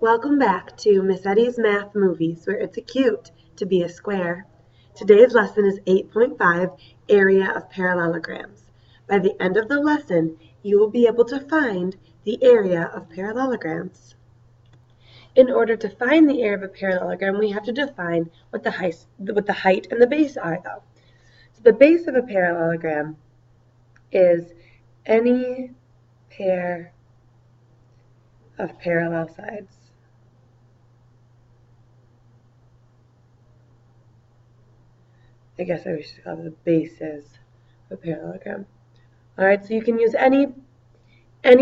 Welcome back to Miss Eddie's Math Movies, where it's cute to be a square. Today's lesson is 8.5, Area of Parallelograms. By the end of the lesson, you will be able to find the area of parallelograms. In order to find the area of a parallelogram, we have to define what the height and the base are, though. So the base of a parallelogram is any pair of parallel sides. I guess I should call it the bases of a parallelogram. Alright, so you can use any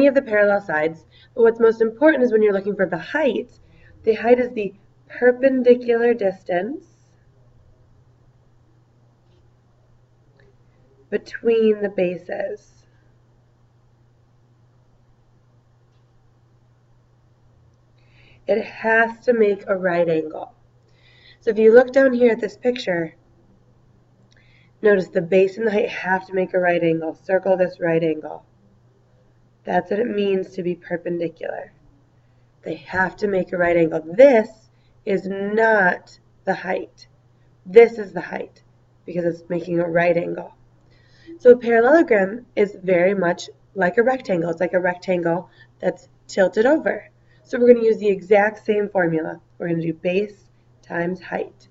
of the parallel sides, but what's most important is when you're looking for the height is the perpendicular distance between the bases. It has to make a right angle. So if you look down here at this picture, notice the base and the height have to make a right angle. Circle this right angle. That's what it means to be perpendicular. They have to make a right angle. This is not the height. This is the height because it's making a right angle. So a parallelogram is very much like a rectangle. It's like a rectangle that's tilted over. So we're going to use the exact same formula. We're going to do base times height.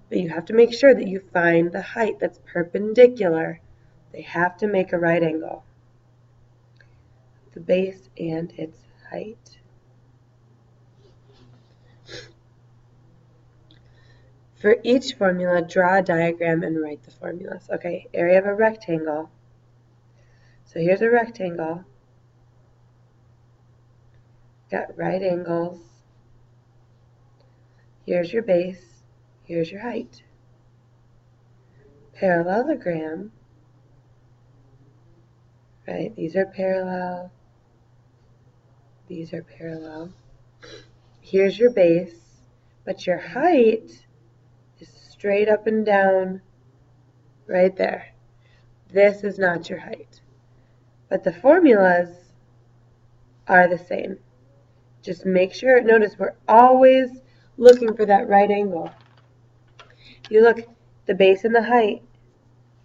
But you have to make sure that you find the height that's perpendicular. They have to make a right angle. The base and its height. For each formula, draw a diagram and write the formulas. Okay, area of a rectangle. So here's a rectangle. Got right angles. Here's your base. Here's your height. Parallelogram. Right, these are parallel. These are parallel. Here's your base, but your height is straight up and down right there. This is not your height. But the formulas are the same. Just make sure, notice we're always looking for that right angle. You look, the base and the height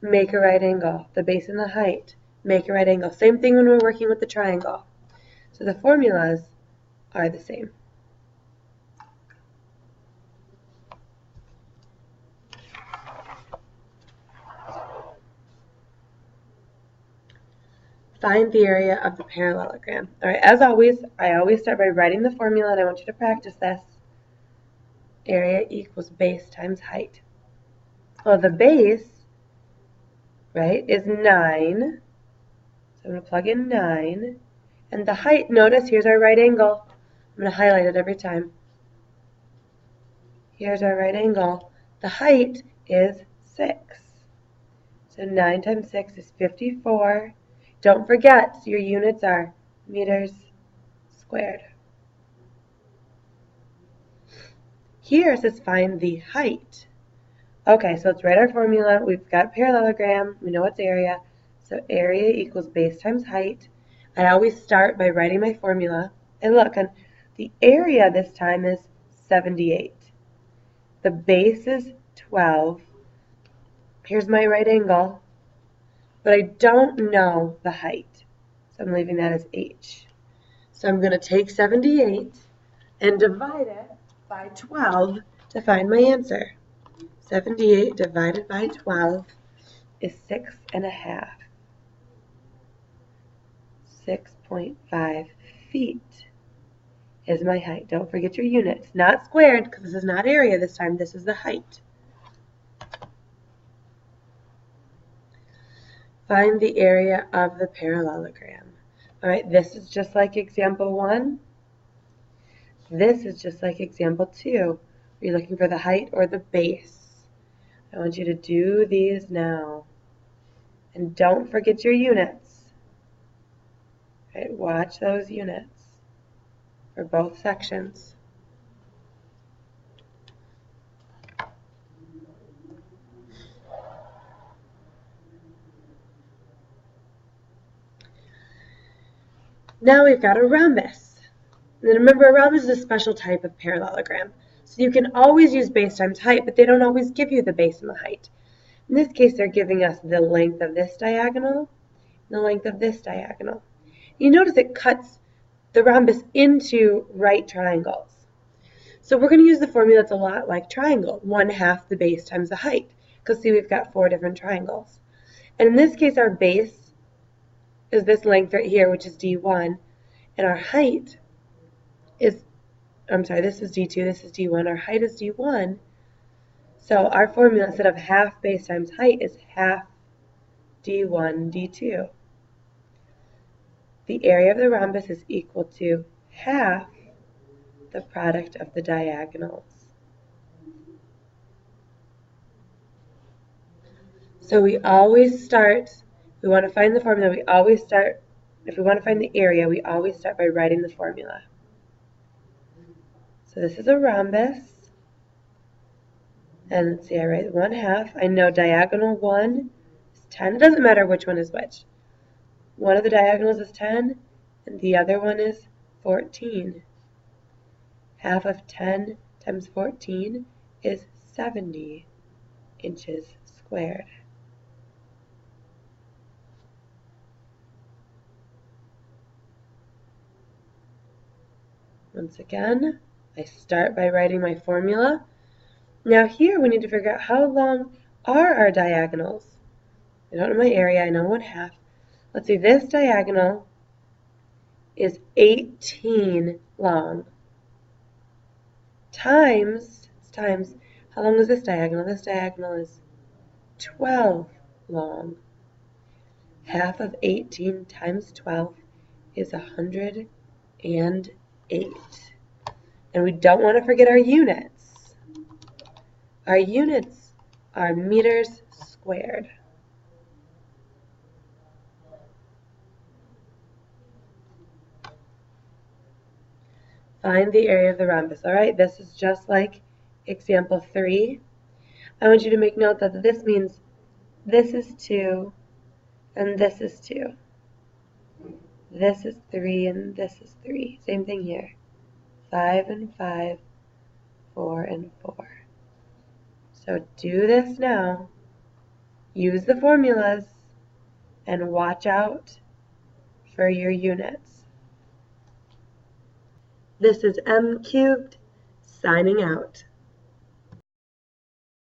make a right angle. The base and the height make a right angle. Same thing when we're working with the triangle. So the formulas are the same. Find the area of the parallelogram. All right, as always, I always start by writing the formula, and I want you to practice this. Area equals base times height. Well, the base, right, is 9. So I'm going to plug in 9. And the height, notice, here's our right angle. I'm going to highlight it every time. Here's our right angle. The height is 6. So 9 times 6 is 54. Don't forget, your units are meters squared. Here it says find the height. Okay, so let's write our formula. We've got parallelogram. We know its area. So area equals base times height. I always start by writing my formula. And look, the area this time is 78. The base is 12. Here's my right angle. But I don't know the height. So I'm leaving that as h. So I'm going to take 78 and divide it by 12 to find my answer. 78 divided by 12 is 6.5. 6.5 feet is my height. Don't forget your units. Not squared, because this is not area this time. This is the height. Find the area of the parallelogram. All right, this is just like example 1. This is just like example 2. Are you looking for the height or the base? I want you to do these now. And don't forget your units. All right, watch those units for both sections. Now we've got a rhombus. And then remember, a rhombus is a special type of parallelogram. So you can always use base times height, but they don't always give you the base and the height. In this case, they're giving us the length of this diagonal and the length of this diagonal. You notice it cuts the rhombus into right triangles. So we're going to use the formula that's a lot like triangle, 1/2 the base times the height, because see, we've got 4 different triangles. And in this case, our base is this length right here, which is D1, and our height is, I'm sorry, this is D2, this is D1, our height is D1. So our formula, instead of 1/2 base times height, is 1/2 D1 D2. The area of the rhombus is equal to 1/2 the product of the diagonals. So we always start, we want to find the formula, we always start, if we want to find the area, we always start by writing the formula. So this is a rhombus, and let's see, I write 1/2. I know diagonal 1 is 10. It doesn't matter which one is which. One of the diagonals is 10, and the other one is 14. 1/2 of 10 times 14 is 70 inches squared. Once again, I start by writing my formula. Now here we need to figure out how long are our diagonals. I don't know my area, I know 1/2. Let's see, this diagonal is 18 long. Times, how long is this diagonal? This diagonal is 12 long. 1/2 of 18 times 12 is 108. And we don't want to forget our units. Our units are meters squared. Find the area of the rhombus. All right, this is just like example 3. I want you to make note that this means this is 2 and this is 2. This is 3 and this is 3. Same thing here. 5 and 5, 4 and 4. So do this now. Use the formulas and watch out for your units. This is M cubed, signing out.